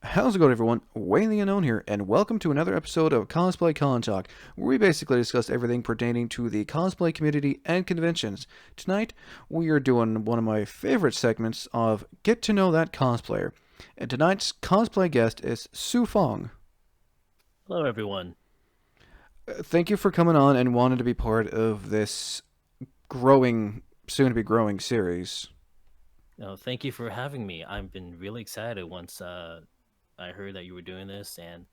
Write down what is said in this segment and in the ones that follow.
How's it going, everyone? Wayne the Unknown here, and welcome to another episode of Cosplay Con Talk, where we basically discuss everything pertaining to the cosplay community and conventions. Tonight, we are doing one of my favorite segments of Get to Know That Cosplayer, and tonight's cosplay guest is Shu Fong. Hello, everyone. Thank you for coming on and wanting to be part of this growing, soon-to-be growing series. Thank you for having me. I've been really excited once I heard that you were doing this, and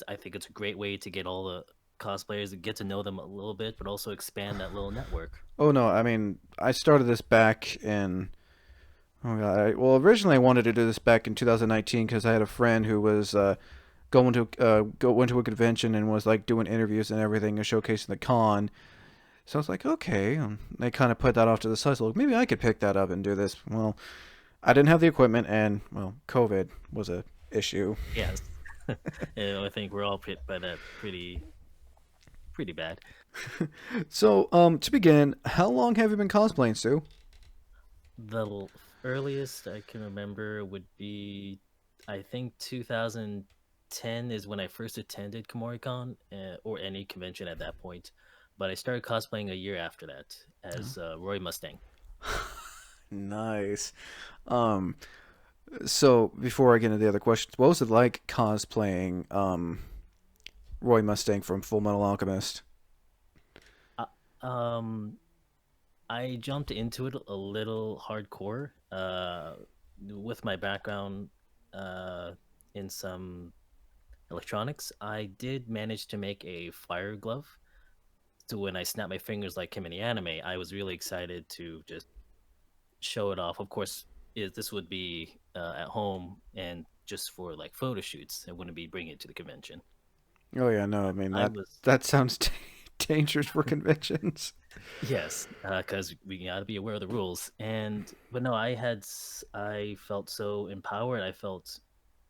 I think it's a great way to get all the cosplayers and get to know them a little bit, but also expand that little network. Oh no, I mean, I started this back in Oh god! Well, originally I wanted to do this back in 2019 because I had a friend who was went to a convention and was like doing interviews and everything and showcasing the con. So I was like, okay. They kind of put that off to the side. So like, maybe I could pick that up and do this. Well, I didn't have the equipment, and well, COVID was a issue. Yes, I think we're all hit by that pretty bad. So, to begin, how long have you been cosplaying, Sue? Earliest I can remember would be, I think, 2010 is when I first attended Komoricon or any convention at that point. But I started cosplaying a year after that as Roy Mustang. Nice. Um, so before I get into the other questions, what was it like cosplaying Roy Mustang from Full Metal Alchemist? Uh, um, I jumped into it a little hardcore. With my background uh, in some electronics, I did manage to make a fire glove. So when I snapped my fingers like him in the anime, I was really excited to just show it off. Of course, this would be at home and just for like photo shoots. I wouldn't be bringing it to the convention. Oh yeah, no, I But mean I that was that sounds dangerous for conventions. Yes, because we got to be aware of the rules. But no, I felt so empowered. I felt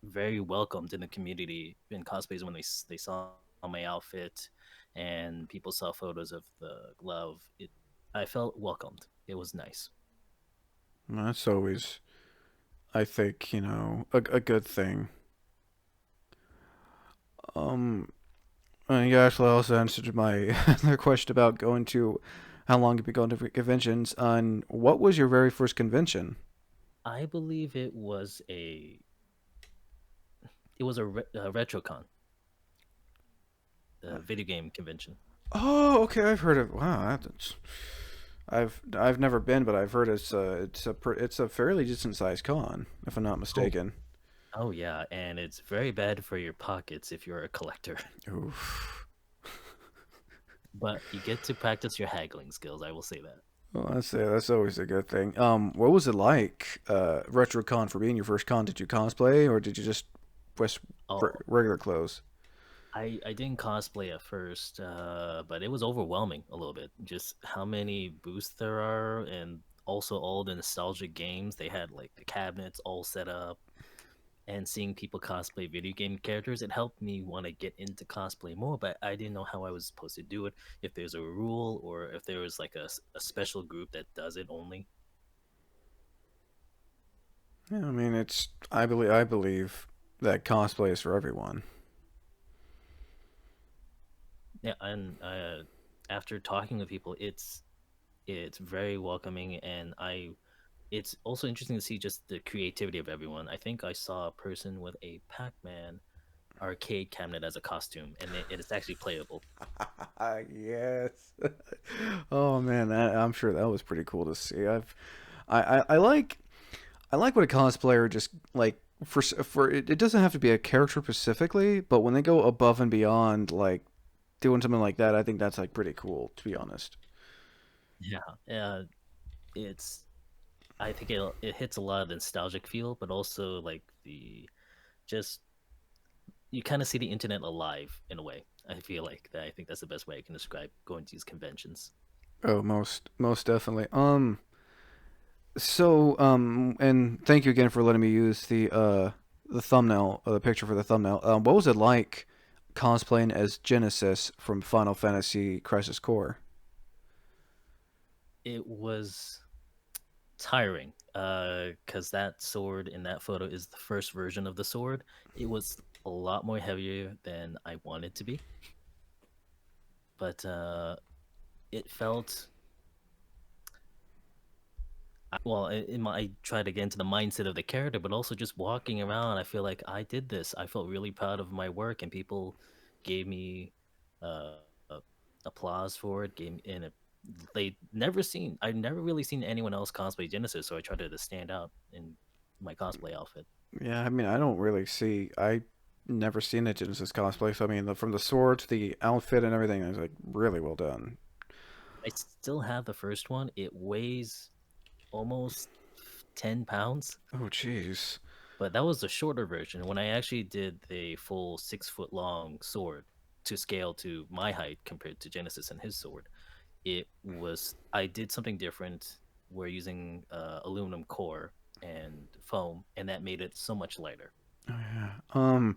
very welcomed in the community in cosplays when they saw my outfit, and people saw photos of the glove. I felt welcomed. It was nice. That's always, I think, a good thing. Um, and you actually also answered my other question about going to how long you've been going to conventions. And what was your very first convention? I believe it was a RetroCon, the video game convention. Oh, okay, I've heard of. Wow, I've never been, but I've heard it's a fairly decent sized con, if I'm not Oh, mistaken. oh yeah, and it's very bad for your pockets if you're a collector. Oof. But you get to practice your haggling skills. I will say that. Well, that's always a good thing. What was it like, RetroCon for being your first con? Did you cosplay or did you just wear Oh, regular clothes? I didn't cosplay at first, but it was overwhelming a little bit. Just how many booths there are, and also all the nostalgic games. They had like the cabinets all set up, and seeing people cosplay video game characters, it helped me want to get into cosplay more. But I didn't know how I was supposed to do it. If there's a rule, or if there was like a special group that does it only. Yeah, I mean, I believe that cosplay is for everyone. Yeah, and after talking with people, it's very welcoming, and I it's also interesting to see just the creativity of everyone. I think I saw a person with a Pac-Man arcade cabinet as a costume, and it is actually playable. Yes. Oh man, I'm sure that was pretty cool to see. I like what a cosplayer just like for it. It doesn't have to be a character specifically, but when they go above and beyond, like doing something like that, I think that's like pretty cool. To be honest. Yeah, it's I think it hits a lot of the nostalgic feel, but also like the just you kind of see the internet alive in a way. I feel like that. I think that's the best way I can describe going to these conventions. Oh, most definitely. And thank you again for letting me use the thumbnail, the picture for the thumbnail. What was it like cosplaying as Genesis from Final Fantasy Crisis Core? It was tiring. Because that sword in that photo is the first version of the sword. It was a lot more heavier than I wanted to be, but it felt I tried to get into the mindset of the character, but also just walking around, I feel like I did this. I felt really proud of my work, and people gave me uh, uh applause for it. I've never really seen anyone else cosplay Genesis, so I tried to stand out in my cosplay outfit. Yeah, I mean, I don't really see. I never seen a Genesis cosplay, so I mean, from the sword to the outfit and everything, I was like really well done. I still have the first one. It weighs almost 10 pounds, Oh, jeez. but that was the shorter version. When I actually did the full 6 foot long sword to scale to my height compared to Genesis and his sword, I did something different. We're using aluminum core and foam, and that made it so much lighter. Oh yeah.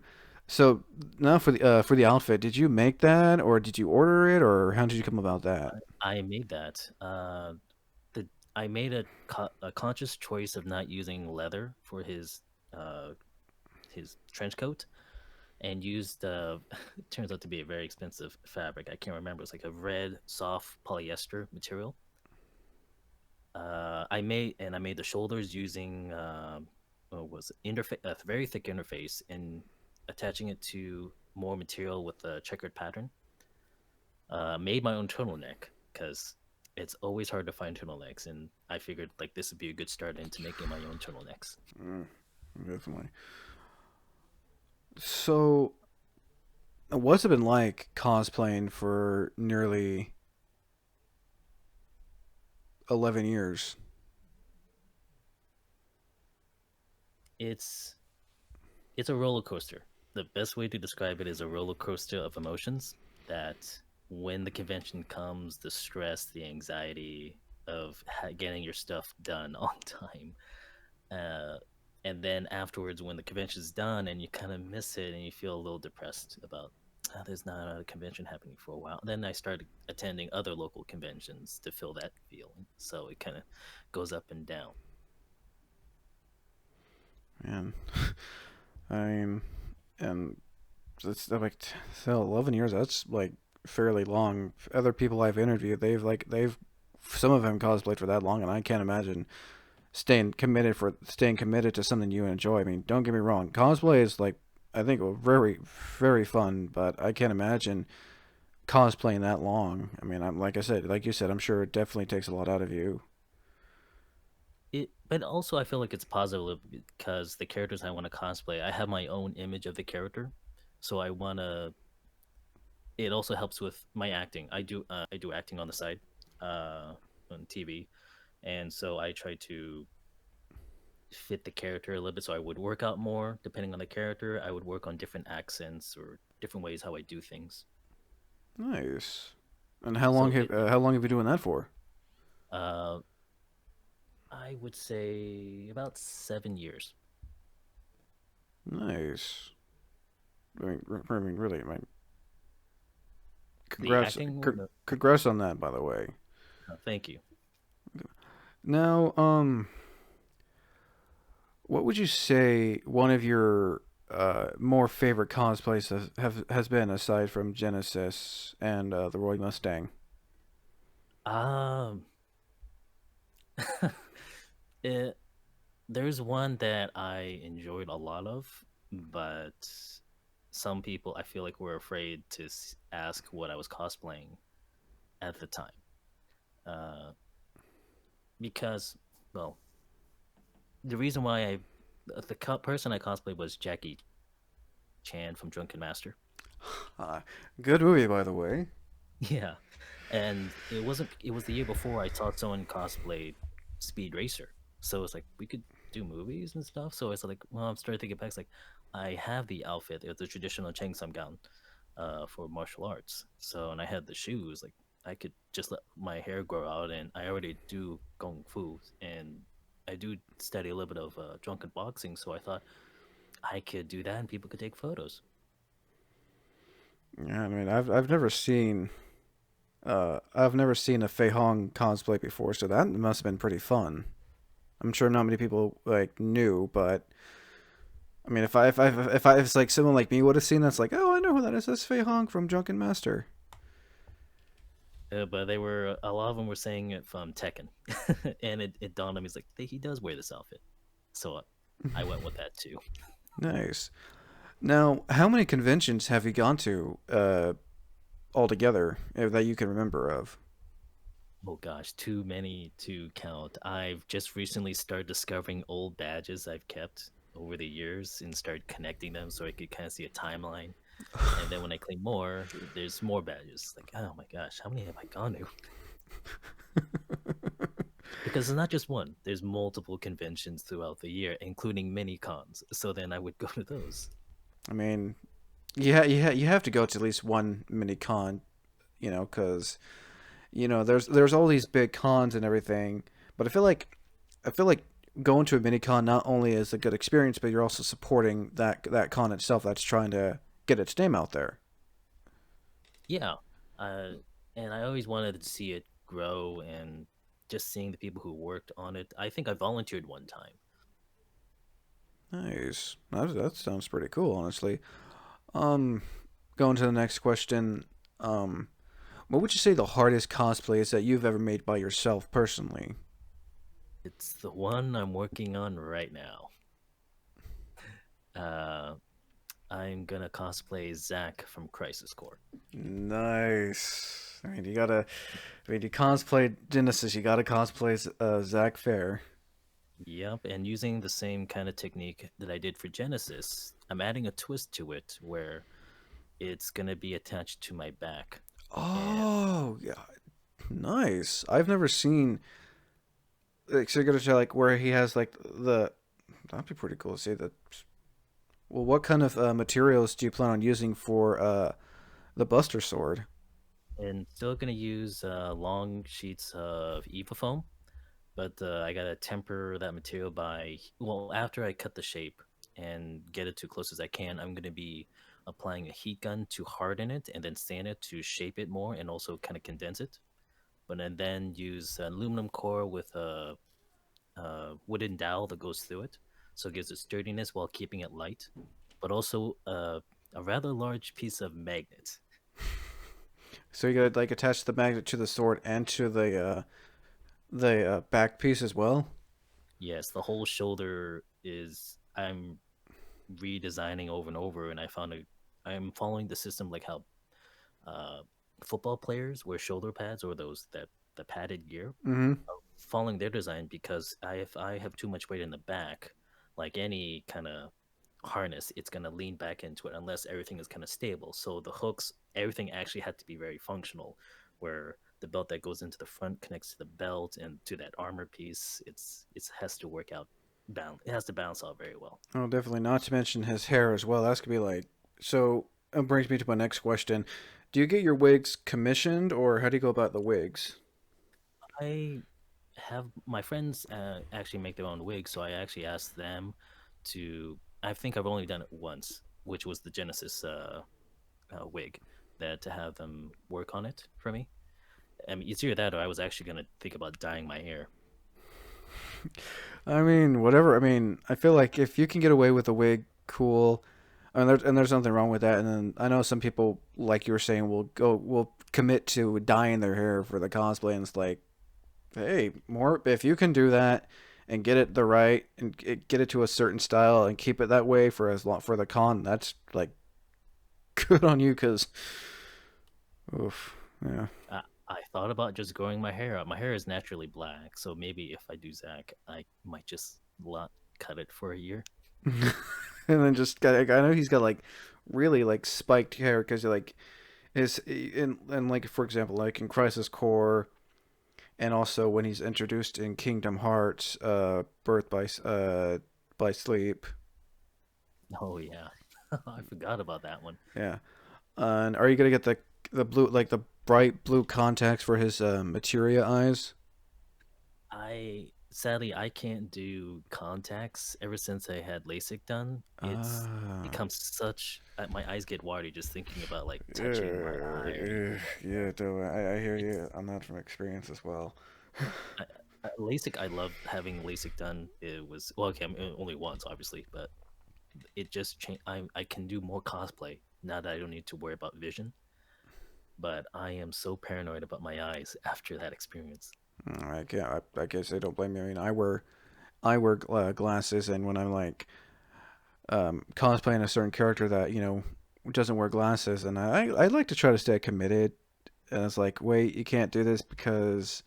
So now for the outfit, did you make that or did you order it or how did you come about that? I made that. The I made a conscious choice of not using leather for uh, his trench coat and used it turns out to be a very expensive fabric. I can't remember. It's like a red soft polyester material. I made the shoulders using what was it? Interface a very thick interface and attaching it to more material with a checkered pattern. Made my own turtleneck because it's always hard to find turtlenecks, and I figured like this would be a good start into making my own turtlenecks. Mm, definitely. So, what's it been like cosplaying for nearly 11 years? It's it's a roller coaster. The best way to describe it is a roller coaster of emotions that when the convention comes, the stress, the anxiety of getting your stuff done on time. Uh, and then afterwards, when the convention's done and you kind of miss it and you feel a little depressed about there's not a convention happening for a while. Then I started attending other local conventions to fill that feeling. So it kind of goes up and down. Man, I mean, and it's like so 11 years. That's like fairly long. Other people I've interviewed, they've some of them cosplayed for that long, and I can't imagine staying committed to something you enjoy. I mean, don't get me wrong, cosplay is like I think very fun, but I can't imagine cosplaying that long. I mean, I'm like I said, like you said, I'm sure it definitely takes a lot out of you. But also I feel like it's positive because the characters I want to cosplay, I have my own image of the character, so I want to. It also helps with my acting. I do acting on the side, on TV, and so I try to fit the character a little bit. So I would work out more depending on the character. I would work on different accents or different ways how I do things. Nice. And So how long have you been doing that for? uh, I would say about 7 years. Nice. I mean, really, I mean, The acting one, congrats on that, by the way. thank you. Now, what would you say one of your more favorite cosplays has been aside from Genesis and the Roy Mustang? Um, it, there's one that I enjoyed a lot of, but some people I feel like were afraid to ask what I was cosplaying at the time. Uh, because, well, the reason why person I cosplayed was Jackie Chan from Drunken Master. Uh, Good movie, by the way. Yeah, and it was the year before I saw someone cosplay Speed Racer, so it's like we could do movies and stuff. So it's like, well, I'm starting to get back. It's like I have the outfit, it's the traditional cheongsam gown, for martial arts. So and I had the shoes, like I could just let my hair grow out, and I already do kung fu, and I do study a little bit of drunken boxing. So I thought I could do that, and people could take photos. Yeah, I mean, I've never seen a Fei Hong cosplay before, so that must have been pretty fun. I'm sure not many people like knew, but I mean, if it's like someone like me would have seen that's like, oh, I know who that is. That's Fei Hong from Drunken Master. But they were a lot of them were saying it from Tekken, and it dawned on me, it's like he does wear this outfit, so I went with that too. Nice. Now, how many conventions have you gone to altogether that you can remember of? Oh gosh, too many to count. I've just recently started discovering old badges I've kept over the years and started connecting them so I could kind of see a timeline. And then when I claim more, there's more badges. Like, oh my gosh, how many have I gone to? Because it's not just one. There's multiple conventions throughout the year, including mini cons. So then I would go to those. I mean, you have to go to at least one mini con, because there's all these big cons and everything, but I feel like going to a mini con not only is a good experience, but you're also supporting that con itself that's trying to get its name out there. Yeah. Uh, and I always wanted to see it grow and just seeing the people who worked on it. I think I volunteered one time. Nice. That sounds pretty cool, honestly. Um, Going to the next question. Um, what would you say the hardest cosplay is that you've ever made by yourself personally? It's the one I'm working on right now. Uh, I'm gonna cosplay Zack from Crisis Core. Nice. You cosplay Genesis, you gotta cosplay Zach Fair. Yep, and using the same kind of technique that I did for Genesis, I'm adding a twist to it where it's gonna be attached to my back. And Oh, yeah, nice. I've never seen like so you're gonna try like where he has like the. That'd be pretty cool to see that. Well, what kind of materials do you plan on using for the Buster Sword? still gonna use long sheets of Eva foam, but I gotta temper that material by, well, after I cut the shape and get it too close as I can, I'm gonna be applying a heat gun to harden it and then sand it to shape it more and also kind of condense it. But then use an aluminum core with a wooden dowel that goes through it, so it gives it sturdiness while keeping it light, but also a rather large piece of magnet. So you gotta like attach the magnet to the sword and to the back piece as well. Yes, the whole shoulder is I'm redesigning over and over, and I'm following the system like how uh, football players wear shoulder pads or those that the padded gear. Mm-hmm. Following their design because if I have too much weight in the back, like any kind of harness, it's gonna lean back into it unless everything is kind of stable. So the hooks, everything actually had to be very functional, where the belt that goes into the front connects to the belt and to that armor piece. It has to work out balance. It has to balance out very well. Oh, definitely. Not to mention his hair as well. That's gonna be like so. It brings me to my next question. Do you get your wigs commissioned, or how do you go about the wigs? I have my friends actually make their own wigs, so I actually asked them to. I think I've only done it once, which was the Genesis wig, that to have them work on it for me. I mean, it's either that or I was actually gonna think about dyeing my hair. I mean, whatever. I mean, I feel like if you can get away with a wig, cool. And there's nothing wrong with that. And then I know some people, like you were saying, will commit to dyeing their hair for the cosplay, and it's like, hey, more if you can do that and get it the right and get it to a certain style and keep it that way for as long for the con, that's like good on you, cause oof, yeah. I thought about just growing my hair out. My hair is naturally black, so maybe if I do Zach, I might just not cut it for a year. And then just got, I know he's got like really like spiked hair because like his in like for example like in Crisis Core and also when he's introduced in Kingdom Hearts, Birth by Sleep. Oh yeah, I forgot about that one. Yeah. And are you gonna get the blue like the bright blue contacts for his materia eyes? I sadly I can't do contacts. Ever since I had LASIK done, it's Ah. become such my eyes get watery just thinking about like touching my eye or anything like Yeah, that. I hear It's you on that from experience as well. LASIK, I love having LASIK done. It was well, okay, only once, obviously, but it just changed. I can do more cosplay now that I don't need to worry about vision. But I am so paranoid about my eyes after that experience. I can't. I guess I don't blame you. I mean, I wear glasses, and when I'm like cosplaying a certain character that doesn't wear glasses, and I like to try to stay committed. And it's like, wait, you can't do this because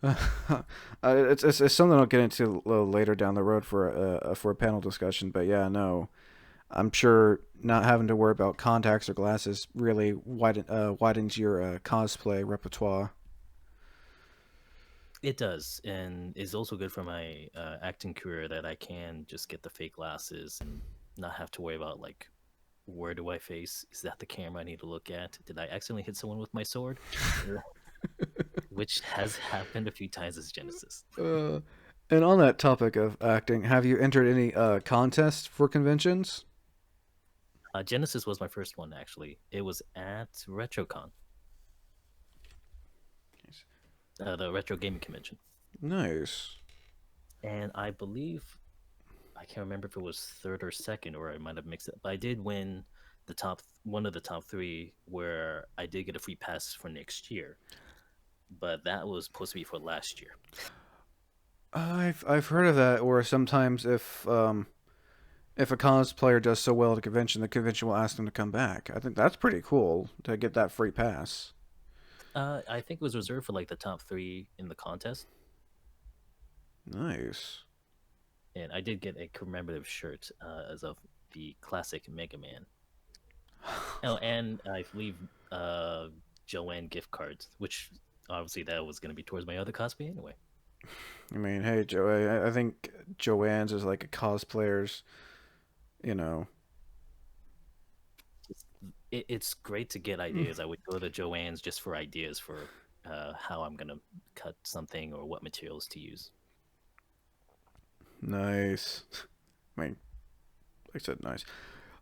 it's something I'll get into a little later down the road for a panel discussion. But yeah, no, I'm sure not having to worry about contacts or glasses really widens your cosplay repertoire. It does, and is also good for my acting career that I can just get the fake glasses and not have to worry about like where do I face? Is that the camera I need to look at? Did I accidentally hit someone with my sword? Which has happened a few times as Genesis. Uh, and on that topic of acting, have you entered any contests for conventions? Genesis was my first one actually. It was at RetroCon, the retro gaming convention, Nice. and I believe I can't remember if it was third or second, or I might have mixed it. But I did win the top one of the top three, where I did get a free pass for next year. But that was supposed to be for last year. I've heard of that. Or sometimes if a cosplayer does so well at a convention, the convention will ask them to come back. I think that's pretty cool to get that free pass. I think it was reserved for like the top three in the contest, Nice. and I did get a commemorative shirt as of the classic Mega Man. Oh, and I believe uh, Joanne gift cards, which obviously that was going to be towards my other cosplay anyway. I mean, hey, Joe. I think Joanne's is like a cosplayer's. You know. It's great to get ideas. I would go to Joanne's just for ideas for how I'm gonna cut something or what materials to use. Nice. I mean, like I said, nice.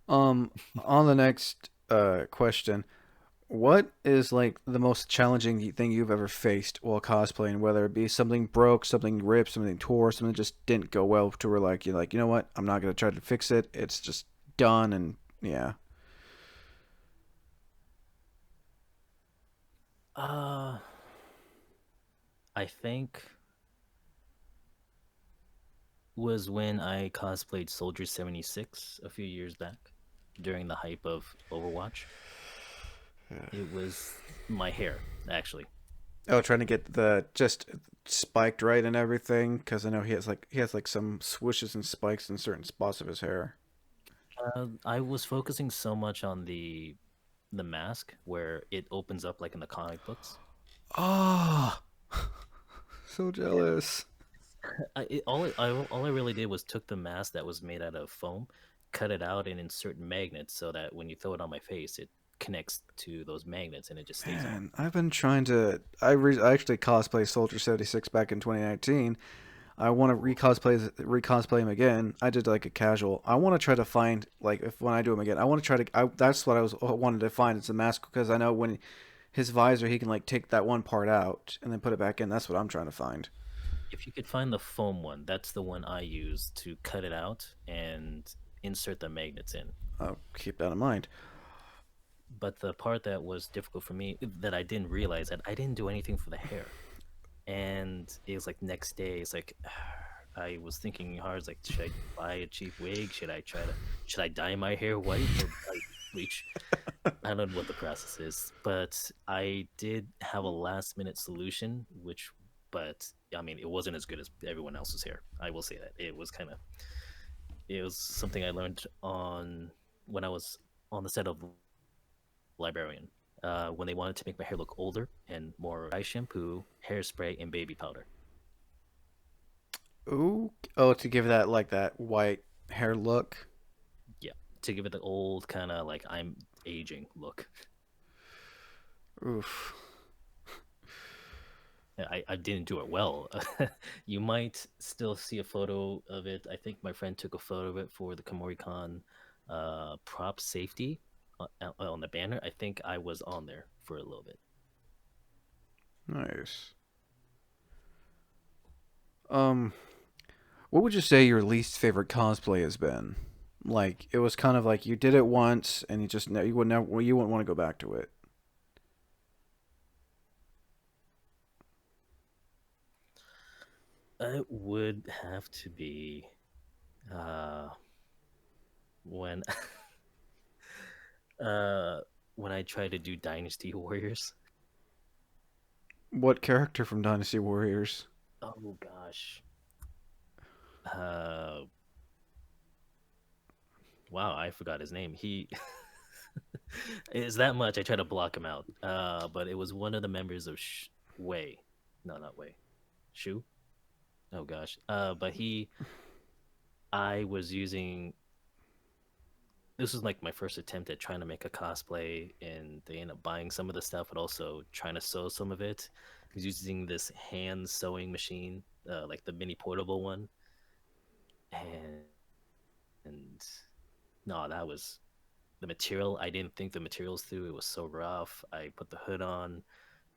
On the next question, what is like the most challenging thing you've ever faced while cosplaying? Whether it be something broke, something ripped, something tore, something that just didn't go well, to where like you're like, you know what, I'm not gonna try to fix it. It's just done, and yeah. Uh, I think was when I cosplayed Soldier 76 a few years back during the hype of Overwatch. It was my hair actually. Oh, trying to get the just spiked right and everything, because I know he has like some swooshes and spikes in certain spots of his hair. I was focusing so much on the mask where it opens up like in the comic books. Ah, so jealous. All I really did was took the mask that was made out of foam, cut it out, and insert magnets so that when you throw it on my face, it connects to those magnets and it just stays on. Man, I've been trying to. I actually cosplayed Soldier 76 back in 2019. I want to recosplay him again. I did like a casual. I want to try to find like if when I do him again, I want to try to. That's what I wanted to find. It's a mask because I know when his visor, he can like take that one part out and then put it back in. That's what I'm trying to find. If you could find the foam one, that's the one I use to cut it out and insert the magnets in. I'll keep that in mind. But the part that was difficult for me that I didn't realize that I didn't do anything for the hair. And it was like next day, it's like I was thinking hard, like should I buy a cheap wig? Should I dye my hair white or like bleach? I don't know what the process is, but I did have a last minute solution, which, but I mean, it wasn't as good as everyone else's hair. I will say that it was something I learned on when I was on the set of Librarian. When they wanted to make my hair look older and more dry shampoo, hairspray, and baby powder. Ooh, oh, to give that like that white hair look. Yeah, to give it the old kind of like I'm aging look. Oof. I didn't do it well. You might still see a photo of it. I think my friend took a photo of it for the KomoriCon prop safety on the banner. I think I was on there for a little bit. Nice. Um, what would you say your least favorite cosplay has been? Like it was kind of like you did it once and you just you would never you wouldn't want to go back to it. It would have to be uh when uh when I try to do Dynasty Warriors. What character from Dynasty Warriors? Oh gosh. Uh wow, I forgot his name. He is that much I try to block him out. But it was one of the members of Wei. No, not Wei. Shu? Oh gosh. But I was using this was like my first attempt at trying to make a cosplay, and they ended up buying some of the stuff, but also trying to sew some of it. I was using this hand sewing machine, like the mini portable one, and and no, that was the material. I didn't think the materials through. It was so rough. I put the hood on.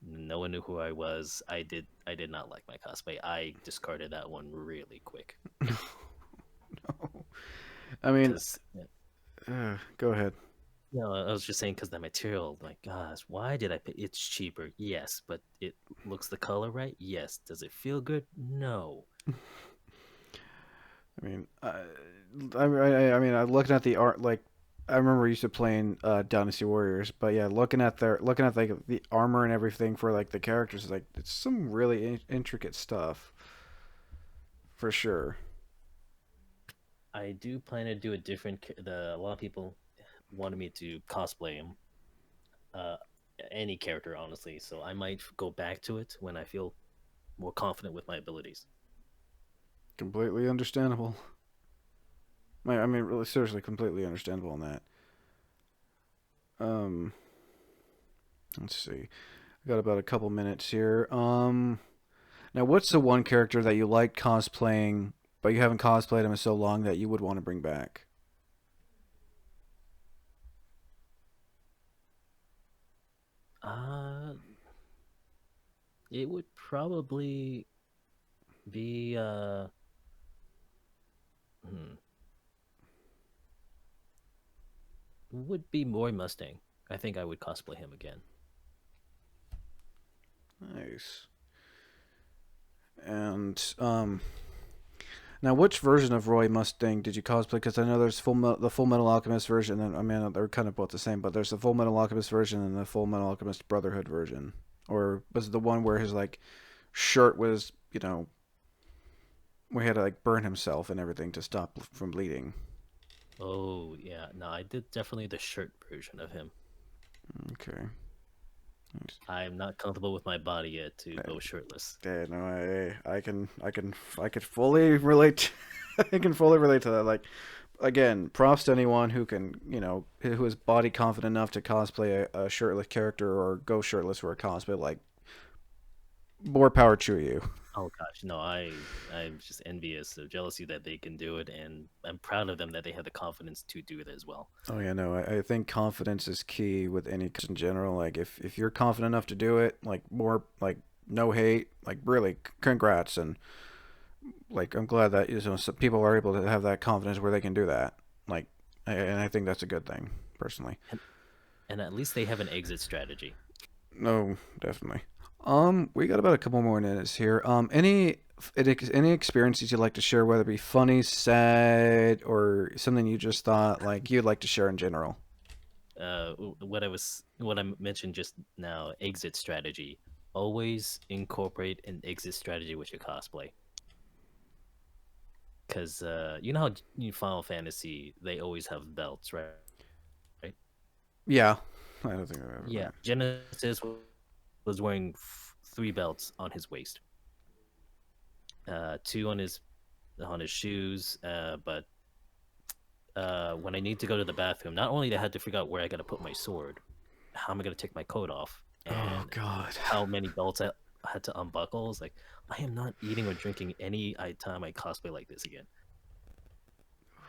No one knew who I was. I did not like my cosplay. I discarded that one really quick No. I mean, because go ahead. no, I was just saying because the material, my gosh, why did I pay? It's cheaper, yes, but it looks the color right, yes. Does it feel good? No. I mean, I mean, I looking at the art, like I remember used to playing Dynasty Warriors, but yeah, looking at like the armor and everything for like the characters, like it's some really intricate stuff for sure. I do plan to do a different. A lot of people wanted me to cosplay him, uh, any character, honestly. So I might go back to it when I feel more confident with my abilities. Completely understandable. I mean, really, seriously, completely understandable on that. Um, let's see. I got about a couple minutes here. Now what's the one character that you like cosplaying, but you haven't cosplayed him in so long that you would want to bring back? Uh, it would probably be hmm, would be more Mustang. I think I would cosplay him again. Nice. And now which version of Roy Mustang did you cosplay? Because I know there's the Full Metal Alchemist version, and I mean they're kind of both the same, but there's the Full Metal Alchemist version and the Full Metal Alchemist Brotherhood version. Or was it the one where his like shirt was, where he had to like burn himself and everything to stop from bleeding? Oh yeah, no, I did definitely the shirt version of him. Okay. I'm not comfortable with my body yet to go shirtless. Yeah, no, I could fully relate. I can fully relate to that. Like, again, props to anyone who can, who is body confident enough to cosplay a shirtless character or go shirtless for a cosplay. Like, more power to you. Oh gosh, no, I'm just envious of jealousy that they can do it, and I'm proud of them that they have the confidence to do it as well. Oh yeah, no, I think confidence is key with any in general. Like, if you're confident enough to do it, like more like no hate, like really, congrats, and like I'm glad that some people are able to have that confidence where they can do that. Like, and I think that's a good thing personally. And and at least they have an exit strategy. No, definitely. We got about a couple more minutes here. Any experiences you'd like to share, whether it be funny, sad, or something you just thought like you'd like to share in general? What I mentioned just now, exit strategy. Always incorporate an exit strategy with your cosplay, because you know how in Final Fantasy they always have belts, right? Right? Yeah, I don't think I've ever Yeah, been. Genesis was wearing three belts on his waist, two on his shoes. But when I need to go to the bathroom, not only did I had to figure out where I got to put my sword, how am I going to take my coat off, Oh and God. how many belts I had to unbuckle. It's like I am not eating or drinking any time I cosplay like this again.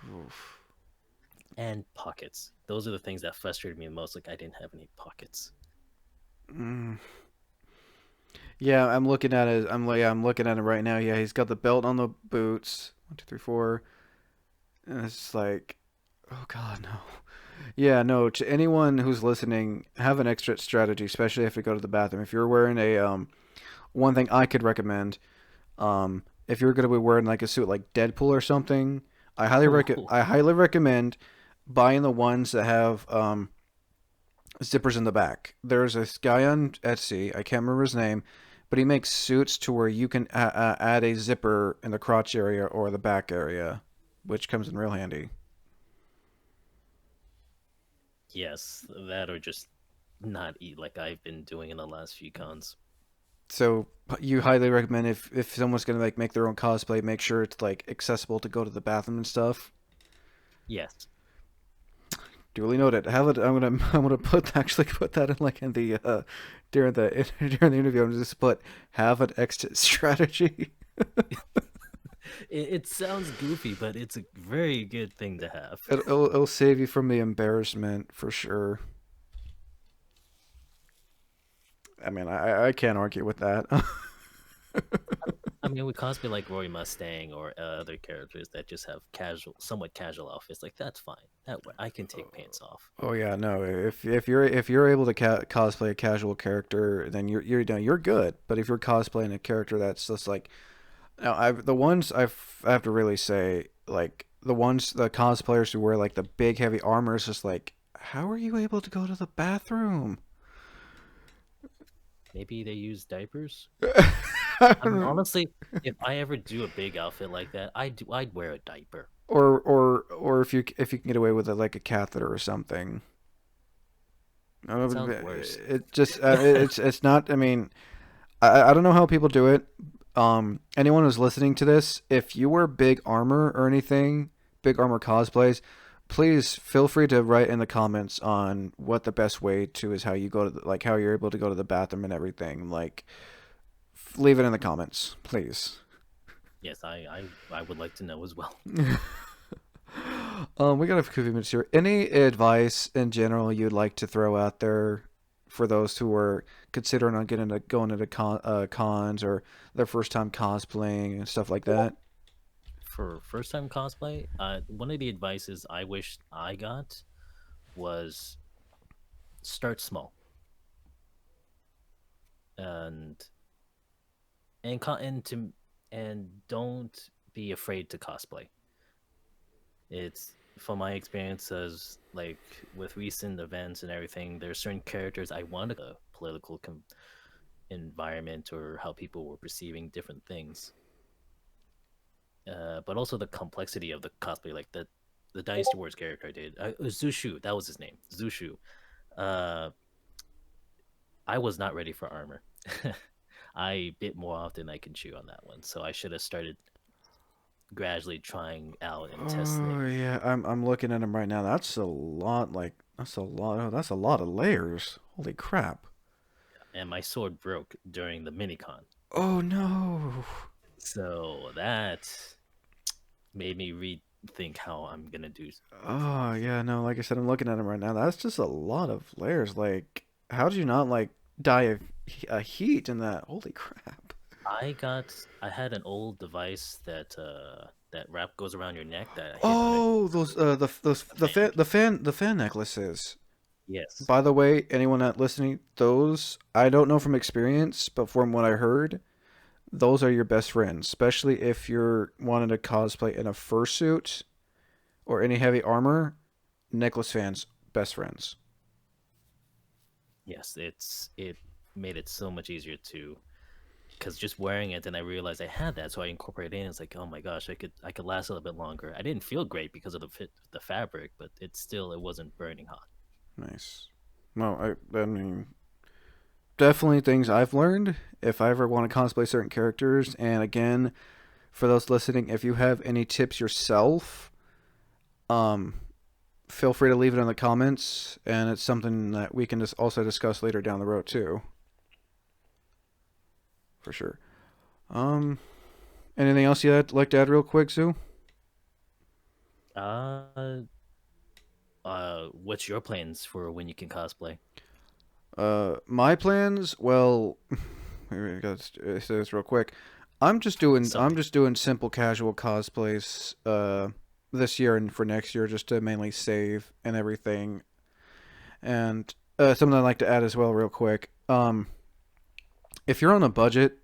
Oof. And pockets. Those are the things that frustrated me the most. Like I didn't have any pockets. Mm. Yeah, I'm looking at it. I'm looking at it right now. Yeah, he's got the belt on the boots. One, two, three, four. And it's like, oh God, no. Yeah, no. To anyone who's listening, have an exit strategy, especially if you go to the bathroom. If you're wearing a one thing I could recommend, if you're gonna be wearing like a suit like Deadpool or something, Oh, I highly recommend buying the ones that have zippers in the back. There's this guy on Etsy. I can't remember his name, but he makes suits to where you can add a zipper in the crotch area or the back area, which comes in real handy. yes, that or just not eat like I've been doing in the last few cons. So you highly recommend if someone's gonna like make their own cosplay, make sure it's like accessible to go to the bathroom and stuff. Yes. Duly noted. Have it. I'm gonna put actually put that in like in the during the during the interview. I'm just put have an exit strategy. It sounds goofy, but it's a very good thing to have. It'll save you from the embarrassment for sure. I mean, I can't argue with that. I mean, we cosplay like Roy Mustang or other characters that just have casual, somewhat casual outfits. Like that's fine. That way, I can take pants off. Oh yeah, no. If you're able to cosplay a casual character, then you're good. But if you're cosplaying a character that's just like, now the ones I have to really say, like the cosplayers who wear like the big heavy armor is just like, how are you able to go to the bathroom? Maybe they use diapers. I I don't mean, know. honestly, if I ever do a big outfit like that, I'd wear a diaper. Or if you can get away with it like a catheter or something. That sounds worse. It just it's not. I mean, I don't know how people do it. Anyone who's listening to this, if you wear big armor or anything, big armor cosplays, please feel free to write in the comments on what the best way to is how you go to like how you're able to go to the bathroom and everything. Like, leave it in the comments, please. Yes, I would like to know as well. We got a few minutes here. Any advice in general you'd like to throw out there for those who are considering on getting into going into cons or their first time cosplaying and stuff like that? For first time cosplay, one of the advices I wish I got was start small and and to and don't be afraid to cosplay. It's from my experience as like with recent events and everything. There's certain characters I wanted a political environment or how people were perceiving different things, but also the complexity of the cosplay, like the Dynasty Wars character I did, Zushu, that was his name, Zushu. Uh, I was not ready for armor. I bit more often than I can chew on that one, so I should have started gradually trying out and Oh testing. yeah, I'm looking at him right now. That's a lot. Like that's a lot. Oh, that's a lot of layers. Holy crap. And my sword broke during the minicon, Oh no. so that made me rethink how I'm gonna do. Oh yeah, no. Like I said, I'm looking at him right now. That's just a lot of layers. Like, how did you not like die of a heat in that? Holy crap. I had an old device that that wrap goes around your neck that I hid under Oh, those the fan. the fan necklaces. Yes. By the way, anyone not listening, those I don't know from experience, but from what I heard, those are your best friends, especially if you're wanting to cosplay in a fursuit or any heavy armor. Necklace fans, best friends. Yes, it made it so much easier to because just wearing it, then I realized I had that, so I incorporated it in. It's like, oh my gosh, I could last a little bit longer. I didn't feel great because of the fit, the fabric, but it wasn't burning hot. Nice. No, I mean definitely things I've learned if I ever want to cosplay certain characters. And again, for those listening, if you have any tips yourself, um, feel free to leave it in the comments, and it's something that we can just also discuss later down the road too, for sure. Um, Anything else you'd like to add real quick, Sue? Uh, what's your plans for when you can cosplay? My plans, well, we gotta say this real quick. I'm Something. just doing simple casual cosplays this year and for next year just to mainly save and everything. And something I'd like to add as well, real quick. If you're on a budget,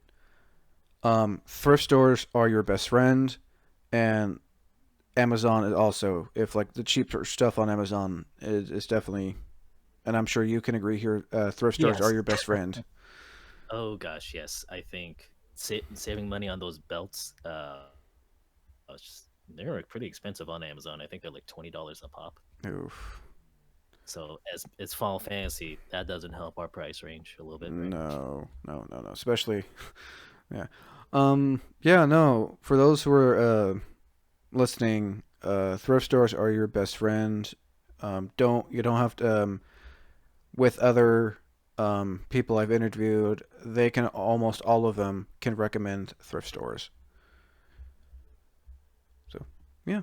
thrift stores are your best friend, and Amazon is also, if like the cheaper stuff on Amazon is definitely, and I'm sure you can agree here, thrift stores are Yes. your best friend. Oh gosh, yes. I think saving money on those belts. They're pretty expensive on Amazon. I think they're like $20 a pop. Oof. So as it's Final Fantasy, that doesn't help our price range a little bit, right? No, no, no, no. Especially, yeah. Yeah, no. For those who are listening, thrift stores are your best friend. You don't have to, with other people I've interviewed, they can almost all of them can recommend thrift stores. So, yeah. Yeah,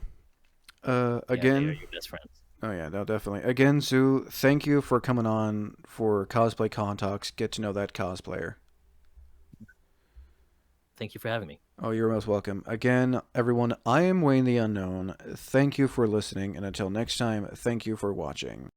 they are Again, your best friends. oh yeah, no, definitely. Again, Sue, thank you for coming on for Cosplay Con Talks. Get to know that cosplayer. Thank you for having me. Oh, you're most welcome. Again, everyone, I am Wayne the Unknown. Thank you for listening, and until next time, thank you for watching.